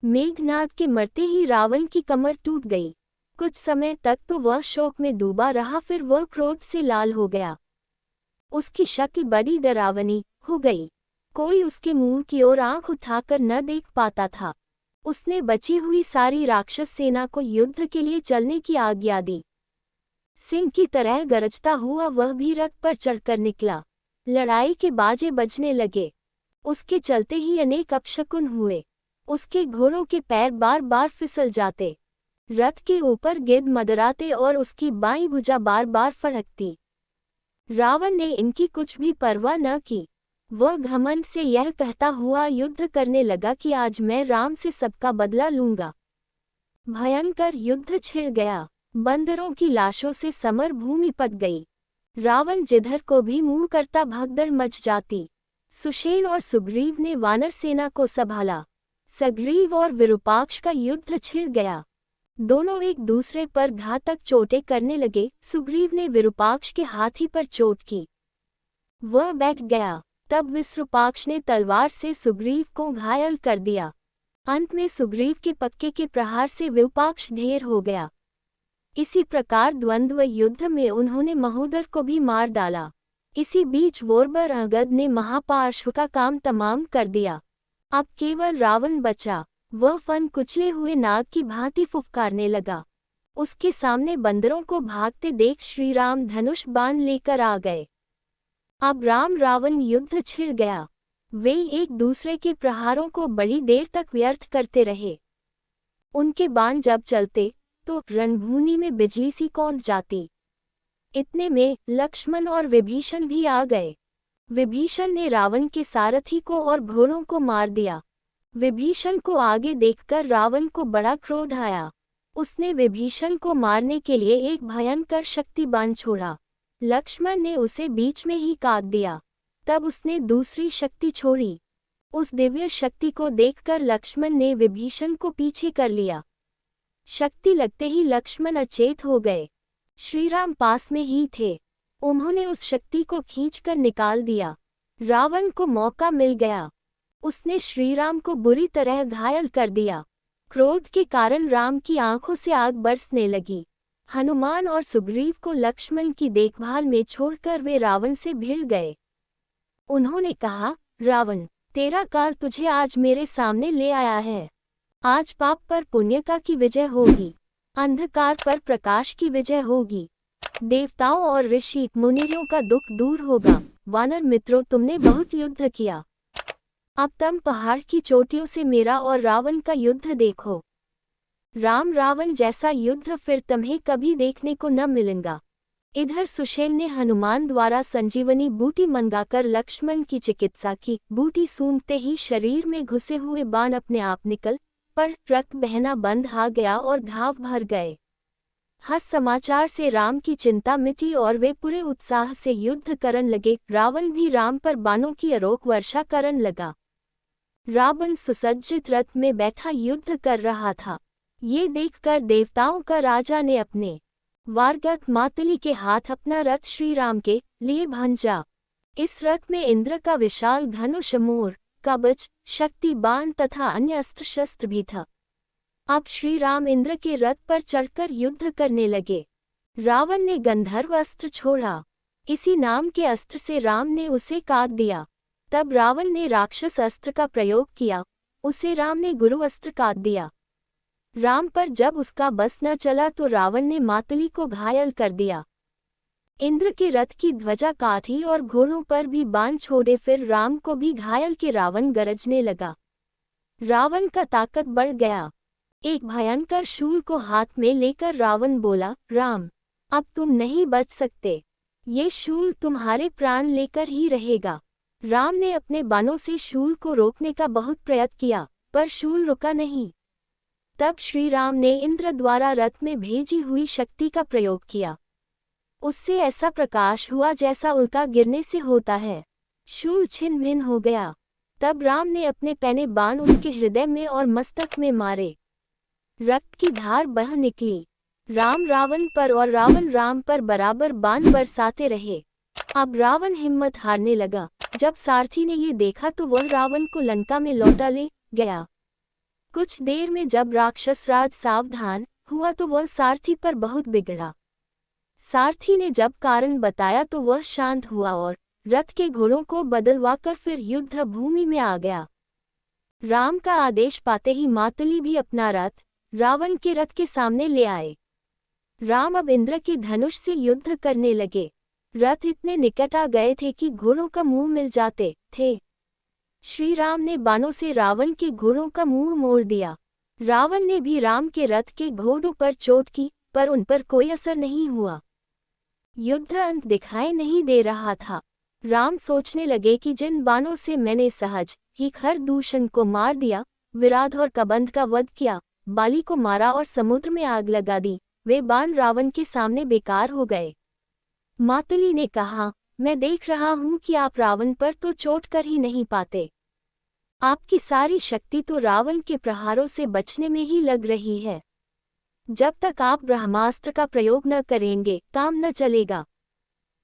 मेघनाद के मरते ही रावण की कमर टूट गई। कुछ समय तक तो वह शोक में डूबा रहा, फिर वह क्रोध से लाल हो गया। उसकी शक्ल बड़ी डरावनी हो गई। कोई उसके मुंह की ओर आंख उठाकर न देख पाता था। उसने बची हुई सारी राक्षस सेना को युद्ध के लिए चलने की आज्ञा दी। सिंह की तरह गरजता हुआ वह भी रथ पर चढ़कर निकला। लड़ाई के बाजे बजने लगे। उसके चलते ही अनेक अपशकुन हुए। उसके घोड़ों के पैर बार बार फिसल जाते, रथ के ऊपर गिद्ध मंडराते और उसकी बाईं भुजा बार बार फड़कती। रावण ने इनकी कुछ भी परवाह न की। वह घमंड से यह कहता हुआ युद्ध करने लगा कि आज मैं राम से सबका बदला लूंगा। भयंकर युद्ध छिड़ गया। बंदरों की लाशों से समर भूमि पट गई। रावण जिधर को भी मुंह करता भगदड़ मच जाती। सुषेण और सुग्रीव ने वानर सेना को संभाला। सुग्रीव और विरूपाक्ष का युद्ध छिड़ गया। दोनों एक दूसरे पर घातक चोटें करने लगे। सुग्रीव ने विरूपाक्ष के हाथी पर चोट की, वह बैठ गया। तब विरूपाक्ष ने तलवार से सुग्रीव को घायल कर दिया। अंत में सुग्रीव के पक्के के प्रहार से विरूपाक्ष ढेर हो गया। इसी प्रकार द्वंद्व युद्ध में उन्होंने महोदर को भी मार डाला। इसी बीच वोरबर अंगद ने महापार्श्व का काम तमाम कर दिया। अब केवल रावण बचा। वह फन कुचले हुए नाग की भांति फुफकारने लगा। उसके सामने बंदरों को भागते देख श्रीराम धनुष बाण लेकर आ गए। अब राम रावण युद्ध छिड़ गया। वे एक दूसरे के प्रहारों को बड़ी देर तक व्यर्थ करते रहे। उनके बाण जब चलते तो रणभूमि में बिजली सी कौंध जाती। इतने में लक्ष्मण और विभीषण भी आ गए। विभीषण ने रावण के सारथी को और घोड़ों को मार दिया। विभीषण को आगे देखकर रावण को बड़ा क्रोध आया। उसने विभीषण को मारने के लिए एक भयंकर शक्ति बाण छोड़ा। लक्ष्मण ने उसे बीच में ही काट दिया। तब उसने दूसरी शक्ति छोड़ी। उस दिव्य शक्ति को देखकर लक्ष्मण ने विभीषण को पीछे कर लिया। शक्ति लगते ही लक्ष्मण अचेत हो गए। श्रीराम पास में ही थे। उन्होंने उस शक्ति को खींचकर निकाल दिया। रावण को मौका मिल गया। उसने श्रीराम को बुरी तरह घायल कर दिया। क्रोध के कारण राम की आंखों से आग बरसने लगी। हनुमान और सुग्रीव को लक्ष्मण की देखभाल में छोड़कर वे रावण से भिड़ गए। उन्होंने कहा, रावण, तेरा काल तुझे आज मेरे सामने ले आया है। आज पाप पर पुण्य का की विजय होगी, अंधकार पर प्रकाश की विजय होगी। देवताओं और ऋषि मुनियों का दुख दूर होगा। वानर मित्रों, तुमने बहुत युद्ध किया। अब तुम पहाड़ की चोटियों से मेरा और रावण का युद्ध देखो। राम रावण जैसा युद्ध फिर तुम्हें कभी देखने को न मिलेगा। इधर सुषेण ने हनुमान द्वारा संजीवनी बूटी मंगाकर लक्ष्मण की चिकित्सा की। बूटी सूंघते ही शरीर में घुसे हुए बाण अपने आप निकल पर रक्त बहना बंद आ गया और घाव भर गए। हस समाचार से राम की चिंता मिटी और वे पूरे उत्साह से युद्ध करन लगे। रावण भी राम पर बाणों की अरोक वर्षा करन लगा। रावण सुसज्जित रथ में बैठा युद्ध कर रहा था। ये देखकर देवताओं का राजा ने अपने वारगत मातली के हाथ अपना रथ श्रीराम के लिए भांजा। इस रथ में इंद्र का विशाल धनुष, मोर, कवच, शक्ति बाण तथा अन्य अस्त्र शस्त्र भी था। अब श्रीराम इंद्र के रथ पर चढ़कर युद्ध करने लगे। रावण ने गंधर्व अस्त्र छोड़ा। इसी नाम के अस्त्र से राम ने उसे काट दिया। तब रावण ने राक्षस अस्त्र का प्रयोग किया। उसे राम ने गुरु अस्त्र काट दिया। राम पर जब उसका बस न चला तो रावण ने मातली को घायल कर दिया। इंद्र के रथ की ध्वजा काटी और घोड़ों पर भी बाण छोड़े। फिर राम को भी घायल के रावण गरजने लगा। रावण का ताकत बढ़ गया। एक भयंकर शूल को हाथ में लेकर रावण बोला, राम, अब तुम नहीं बच सकते। ये शूल तुम्हारे प्राण लेकर ही रहेगा। राम ने अपने बाणों से शूल को रोकने का बहुत प्रयत्न किया, पर शूल रुका नहीं। तब श्री राम ने इंद्र द्वारा रथ में भेजी हुई शक्ति का प्रयोग किया। उससे ऐसा प्रकाश हुआ जैसा उल्का गिरने से होता है। शूल छिन्न भिन्न हो गया। तब राम ने अपने पैने बाण उसके हृदय में और मस्तक में मारे। रक्त की धार बह निकली। राम रावण पर और रावण राम पर बराबर बाण बरसाते रहे। अब रावण हिम्मत हारने लगा। जब सारथी ने ये देखा तो वह रावण को लंका में लौटा ले गया। कुछ देर में जब राक्षस राज सावधान हुआ तो वह सारथी पर बहुत बिगड़ा। सारथी ने जब कारण बताया तो वह शांत हुआ और रथ के घोड़ों को बदलवाकर फिर युद्ध भूमि में आ गया। राम का आदेश पाते ही मातली भी अपना रथ रावण के रथ के सामने ले आए। राम अब इंद्र के धनुष से युद्ध करने लगे। रथ इतने निकट आ गए थे कि घोड़ों का मुंह मिल जाते थे। श्री राम ने बाणों से रावण के घोड़ों का मुंह मोड़ दिया। रावण ने भी राम के रथ के घोड़ों पर चोट की, पर उन पर कोई असर नहीं हुआ। युद्ध अंत दिखाई नहीं दे रहा था। राम सोचने लगे कि जिन बाणों से मैंने सहज ही खरदूषण को मार दिया, विराध और कबंध का वध किया, बाली को मारा और समुद्र में आग लगा दी, वे बाण रावण के सामने बेकार हो गए। मातली ने कहा, मैं देख रहा हूं कि आप रावण पर तो चोट कर ही नहीं पाते। आपकी सारी शक्ति तो रावण के प्रहारों से बचने में ही लग रही है। जब तक आप ब्रह्मास्त्र का प्रयोग न करेंगे काम न चलेगा।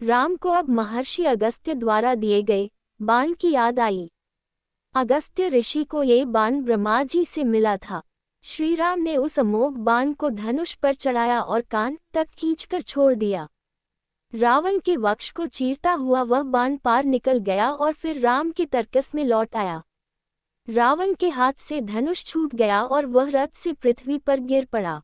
राम को अब महर्षि अगस्त्य द्वारा दिए गए बाण की याद आई। अगस्त्य ऋषि को ये बाण ब्रह्मा जी से मिला था। श्री राम ने उस अमोघ बाण को धनुष पर चढ़ाया और कान तक खींचकर छोड़ दिया। रावण के वक्ष को चीरता हुआ वह बाण पार निकल गया और फिर राम के तरकस में लौट आया। रावण के हाथ से धनुष छूट गया और वह रथ से पृथ्वी पर गिर पड़ा।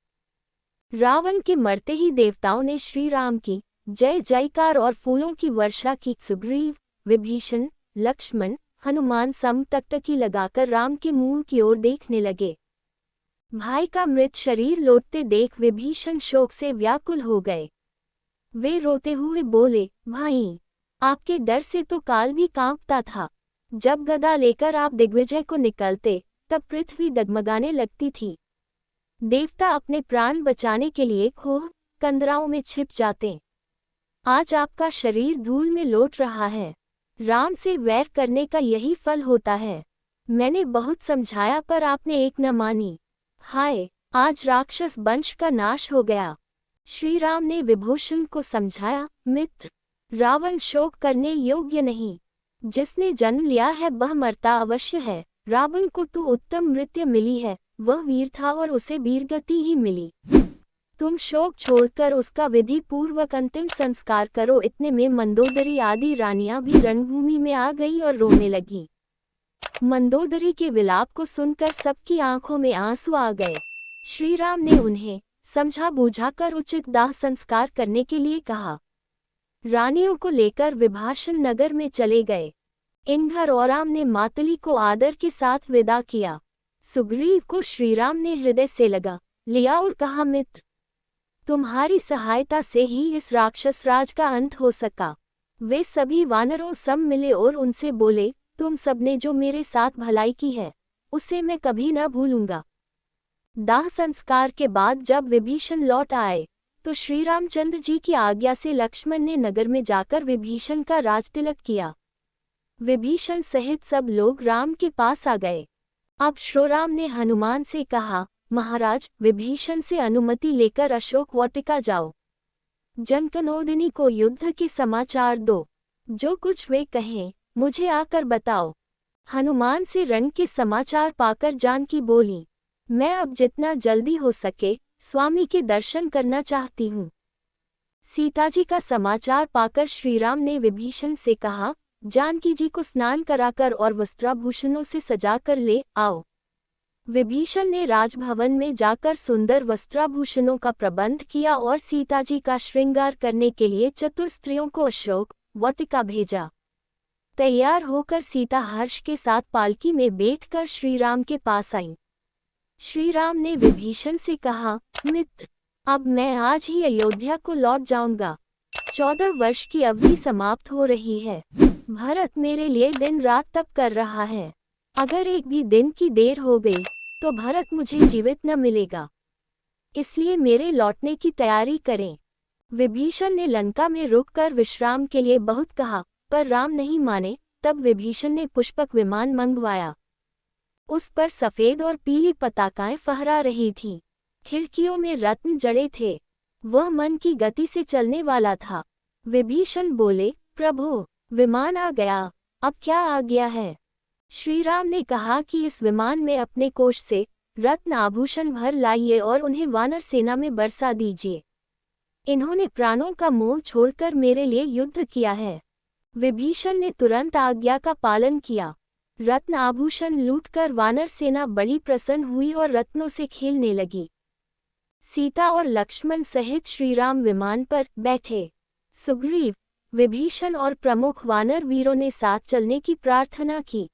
रावण के मरते ही देवताओं ने श्री राम की जय जयकार और फूलों की वर्षा की। सुग्रीव, विभीषण, लक्ष्मण, हनुमान सम टकटकी लगाकर राम के मुंह की ओर देखने लगे। भाई का मृत शरीर लौटते देख विभीषण शोक से व्याकुल हो गए। वे रोते हुए बोले, भाई, आपके डर से तो काल भी कांपता था। जब गदा लेकर आप दिग्विजय को निकलते तब पृथ्वी डगमगाने लगती थी। देवता अपने प्राण बचाने के लिए खोह कंदराओं में छिप जाते। आज आपका शरीर धूल में लौट रहा है। राम से वैर करने का यही फल होता है। मैंने बहुत समझाया पर आपने एक न मानी। हाय, आज राक्षस वंश का नाश हो गया। श्री राम ने विभूषण को समझाया, मित्र, रावण शोक करने योग्य नहीं। जिसने जन्म लिया है वह मरता अवश्य है। रावण को तो उत्तम मृत्यु मिली है, वह वीर था और उसे वीरगति ही मिली। तुम शोक छोड़कर उसका विधि पूर्वक अंतिम संस्कार करो। इतने में मंदोदरी आदि रानियां भी रणभूमि में आ गई और रोने लगी। मंदोदरी के विलाप को सुनकर सबकी आंखों में आंसू आ गए। श्री राम ने उन्हें समझा बुझाकर उचित दाह संस्कार करने के लिए कहा। रानियों को लेकर विभाषण नगर में चले गए। इंद्र और राम ने मातली को आदर के साथ विदा किया। सुग्रीव को श्रीराम ने हृदय से लगा लिया और कहा, मित्र, तुम्हारी सहायता से ही इस राक्षस राज का अंत हो सका। वे सभी वानरों सब मिले और उनसे बोले, तुम सबने जो मेरे साथ भलाई की है उसे मैं कभी न भूलूंगा। दाह संस्कार के बाद जब विभीषण लौट आए तो श्री रामचंद्र जी की आज्ञा से लक्ष्मण ने नगर में जाकर विभीषण का राजतिलक किया। विभीषण सहित सब लोग राम के पास आ गए। अब श्रीराम ने हनुमान से कहा, महाराज, विभीषण से अनुमति लेकर अशोक वाटिका जाओ। जनकनोदिनी को युद्ध के समाचार दो। जो कुछ वे कहें मुझे आकर बताओ। हनुमान से रण के समाचार पाकर जानकी बोली, मैं अब जितना जल्दी हो सके स्वामी के दर्शन करना चाहती हूँ। सीताजी का समाचार पाकर श्रीराम ने विभीषण से कहा, जानकी जी को स्नान कराकर और वस्त्राभूषणों से सजाकर ले आओ। विभीषण ने राजभवन में जाकर सुंदर वस्त्राभूषणों का प्रबंध किया और सीताजी का श्रृंगार करने के लिए चतुर स्त्रियों को अशोक वाटिका भेजा। तैयार होकर सीता हर्ष के साथ पालकी में बैठकर श्रीराम के पास आई। श्रीराम ने विभीषण से कहा, मित्र, अब मैं आज ही अयोध्या को लौट जाऊंगा। 14 वर्ष की अवधि समाप्त हो रही है। भरत मेरे लिए दिन रात तप कर रहा है। अगर एक भी दिन की देर हो गई तो भरत मुझे जीवित न मिलेगा। इसलिए मेरे लौटने की तैयारी करें। विभीषण ने लंका में रुककर विश्राम के लिए बहुत कहा, पर राम नहीं माने। तब विभीषण ने पुष्पक विमान मंगवाया। उस पर सफेद और पीली पताकाएं फहरा रही थीं। खिड़कियों में रत्न जड़े थे। वह मन की गति से चलने वाला था। विभीषण बोले, प्रभु, विमान आ गया, अब क्या आज्ञा है? श्रीराम ने कहा कि इस विमान में अपने कोष से रत्न आभूषण भर लाइए और उन्हें वानर सेना में बरसा दीजिए। इन्होंने प्राणों का मोह छोड़कर मेरे लिए युद्ध किया है। विभीषण ने तुरंत आज्ञा का पालन किया। रत्न आभूषण लूटकर वानर सेना बड़ी प्रसन्न हुई और रत्नों से खेलने लगी। सीता और लक्ष्मण सहित श्रीराम विमान पर बैठे। सुग्रीव, विभीषण और प्रमुख वानर वीरों ने साथ चलने की प्रार्थना की।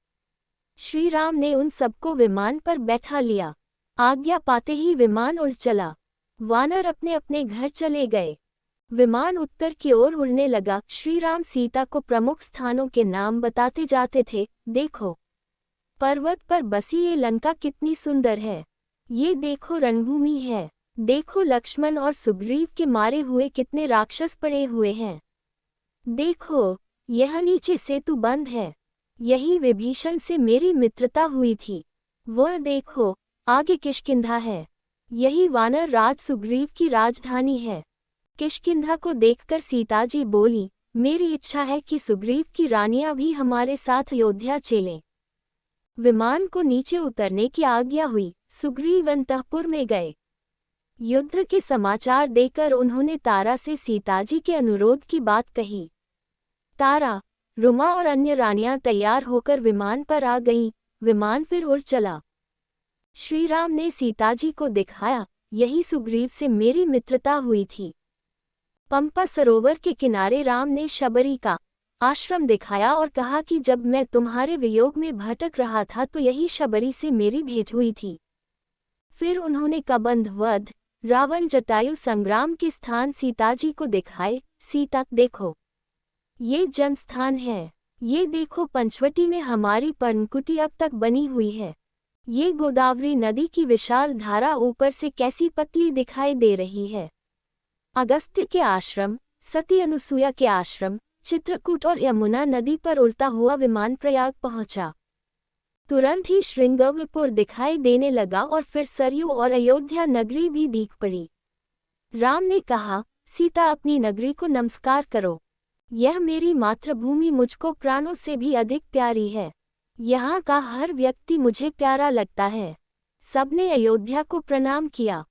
श्रीराम ने उन सबको विमान पर बैठा लिया। आज्ञा पाते ही विमान उड़ चला। वानर अपने अपने घर चले गए। विमान उत्तर की ओर उड़ने लगा। श्रीराम सीता को प्रमुख स्थानों के नाम बताते जाते थे। देखो, पर्वत पर बसी ये लंका कितनी सुंदर है। ये देखो रणभूमि है। देखो लक्ष्मण और सुग्रीव के मारे हुए कितने राक्षस पड़े हुए हैं। देखो, यह नीचे सेतु बंद है। यही विभीषण से मेरी मित्रता हुई थी। वह देखो, आगे किष्किंधा है। यही वानर राज सुग्रीव की राजधानी है। किष्किंधा को देखकर सीता जी बोली, मेरी इच्छा है कि सुग्रीव की रानियां भी हमारे साथ अयोध्या चलें। विमान को नीचे उतरने की आज्ञा हुई। सुग्रीव अंतःपुर में गए। युद्ध के समाचार देकर उन्होंने तारा से सीताजी के अनुरोध की बात कही। तारा, रुमा और अन्य रानियां तैयार होकर विमान पर आ गईं। विमान फिर उड़ चला। श्रीराम ने सीताजी को दिखाया, यही सुग्रीव से मेरी मित्रता हुई थी। पंपा सरोवर के किनारे राम ने शबरी का आश्रम दिखाया और कहा कि जब मैं तुम्हारे वियोग में भटक रहा था तो यही शबरी से मेरी भेंट हुई थी। फिर उन्होंने कबंध वध, रावण जटायु संग्राम के स्थान सीताजी को दिखाए। सीता, देखो, ये जन्मस्थान है। ये देखो पंचवटी में हमारी पर्णकुटी अब तक बनी हुई है। ये गोदावरी नदी की विशाल धारा ऊपर से कैसी पतली दिखाई दे रही है। अगस्त्य के आश्रम, सती अनुसुया के आश्रम, चित्रकूट और यमुना नदी पर उड़ता हुआ विमान प्रयाग पहुंचा। तुरंत ही श्रृंगवरपुर दिखाई देने लगा और फिर सरयू और अयोध्या नगरी भी दिख पड़ी। राम ने कहा, सीता अपनी नगरी को नमस्कार करो। यह मेरी मातृभूमि मुझको प्राणों से भी अधिक प्यारी है। यहाँ का हर व्यक्ति मुझे प्यारा लगता है। सबने अयोध्या को प्रणाम किया।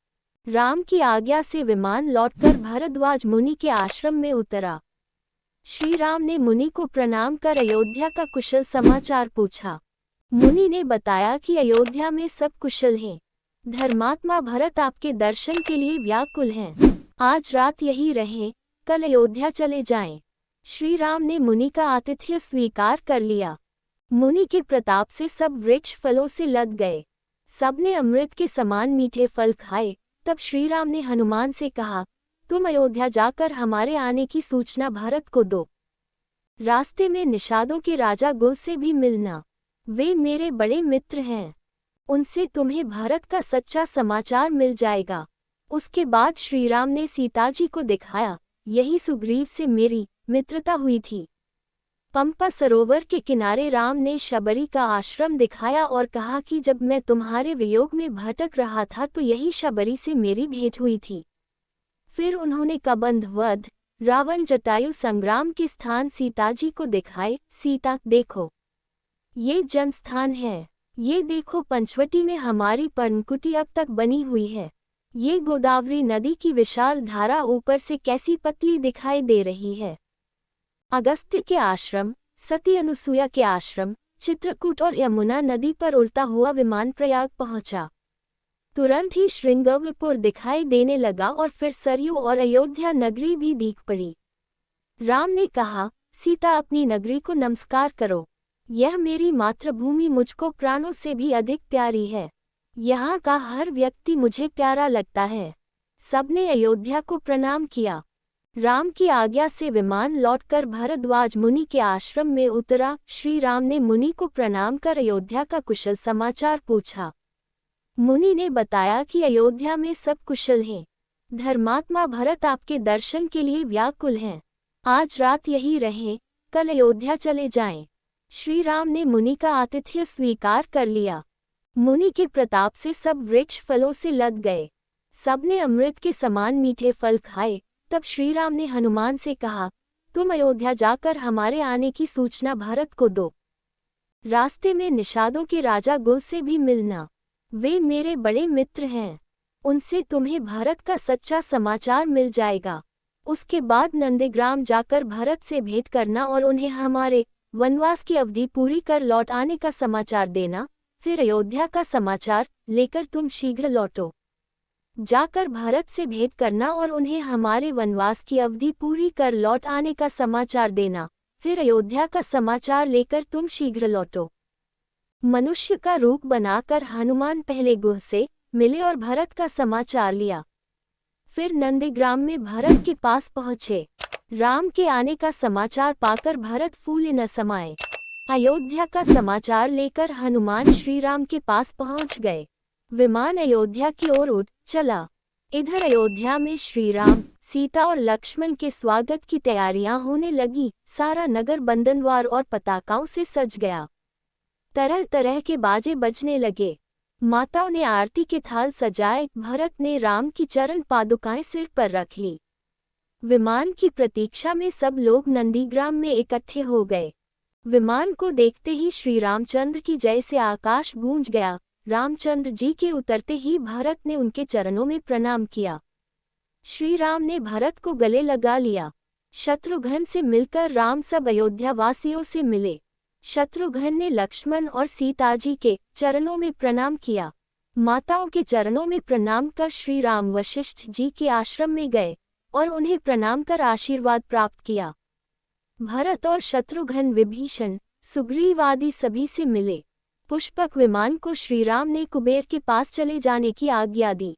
राम की आज्ञा से विमान लौटकर भरद्वाज मुनि के आश्रम में उतरा। श्री राम ने मुनि को प्रणाम कर अयोध्या का कुशल समाचार पूछा। मुनि ने बताया कि अयोध्या में सब कुशल हैं। धर्मात्मा भरत आपके दर्शन के लिए व्याकुल हैं। आज रात यहीं रहें, कल अयोध्या चले जाएं। श्री राम ने मुनि का आतिथ्य स्वीकार कर लिया। मुनि के प्रताप से सब वृक्ष फलों से लद गए। सबने अमृत के समान मीठे फल खाए। तब श्री राम ने हनुमान से कहा, तुम अयोध्या जाकर हमारे आने की सूचना भरत को दो। रास्ते में निषादों के राजा गुल से भी मिलना। वे मेरे बड़े मित्र हैं। उनसे तुम्हें भरत का सच्चा समाचार मिल जाएगा। उसके बाद श्रीराम ने सीताजी को दिखाया, यही सुग्रीव से मेरी मित्रता हुई थी। पंपा सरोवर के किनारे राम ने शबरी का आश्रम दिखाया और कहा कि जब मैं तुम्हारे वियोग में भटक रहा था तो यही शबरी से मेरी भेंट हुई थी। फिर उन्होंने कबंध वध, रावण जटायु संग्राम के स्थान सीताजी को दिखाए। सीता, देखो, ये जन्मस्थान है। ये देखो पंचवटी में हमारी पर्णकुटी अब तक बनी हुई है। ये गोदावरी नदी की विशाल धारा ऊपर से कैसी पतली दिखाई दे रही है। अगस्त्य के आश्रम, सती अनुसुया के आश्रम, चित्रकूट और यमुना नदी पर उड़ता हुआ विमान प्रयाग पहुंचा। तुरंत ही श्रृंगवरपुर दिखाई देने लगा और फिर सरयू और अयोध्या नगरी भी दिख पड़ी। राम ने कहा, सीता अपनी नगरी को नमस्कार करो। यह मेरी मातृभूमि मुझको प्राणों से भी अधिक प्यारी है। यहाँ का हर व्यक्ति मुझे प्यारा लगता है। सबने अयोध्या को प्रणाम किया। राम की आज्ञा से विमान लौटकर भरद्वाज मुनि के आश्रम में उतरा। श्री राम ने मुनि को प्रणाम कर अयोध्या का कुशल समाचार पूछा। मुनि ने बताया कि अयोध्या में सब कुशल हैं। धर्मात्मा भरत आपके दर्शन के लिए व्याकुल हैं। आज रात यहीं रहें, कल अयोध्या चले जाएं। श्री राम ने मुनि का आतिथ्य स्वीकार कर लिया। मुनि के प्रताप से सब वृक्ष फलों से लद गए। सबने अमृत के समान मीठे फल खाए। तब श्री राम ने हनुमान से कहा, तुम अयोध्या जाकर हमारे आने की सूचना भरत को दो। रास्ते में निषादों के राजा गुल से भी मिलना। वे मेरे बड़े मित्र हैं। उनसे तुम्हें भारत का सच्चा समाचार मिल जाएगा। उसके बाद नंदीग्राम जाकर भरत से भेंट करना और उन्हें हमारे वनवास की अवधि पूरी कर लौट आने का समाचार देना। फिर अयोध्या का समाचार लेकर तुम शीघ्र लौटो। जाकर भारत से भेंट करना और उन्हें हमारे वनवास की अवधि पूरी कर लौट आने का समाचार देना। फिर अयोध्या का समाचार लेकर तुम शीघ्र लौटो। मनुष्य का रूप बनाकर हनुमान पहले गुह से मिले और भरत का समाचार लिया। फिर नंदीग्राम में भरत के पास पहुँचे। राम के आने का समाचार पाकर भरत फूले न समाये। अयोध्या का समाचार लेकर हनुमान श्री राम के पास पहुँच गए। विमान अयोध्या की ओर उड़ चला। इधर अयोध्या में श्री राम, सीता और लक्ष्मण के स्वागत की तैयारियां होने लगी। सारा नगर बंधनवार और पताकाओं से सज गया। तरह तरह के बाजे बजने लगे। माताओं ने आरती के थाल सजाए। भरत ने राम की चरण पादुकाएं सिर पर रख ली। विमान की प्रतीक्षा में सब लोग नंदीग्राम में इकट्ठे हो गए। विमान को देखते ही श्री रामचंद्र की जय से आकाश गूंज गया। रामचंद्र जी के उतरते ही भरत ने उनके चरणों में प्रणाम किया। श्री राम ने भरत को गले लगा लिया। शत्रुघ्न से मिलकर राम सब अयोध्या वासियों से मिले। शत्रुघ्न ने लक्ष्मण और सीता जी के चरणों में प्रणाम किया। माताओं के चरणों में प्रणाम कर श्री राम वशिष्ठ जी के आश्रम में गए और उन्हें प्रणाम कर आशीर्वाद प्राप्त किया। भरत और शत्रुघ्न विभीषण, सुग्रीव आदि सभी से मिले। पुष्पक विमान को श्रीराम ने कुबेर के पास चले जाने की आज्ञा दी।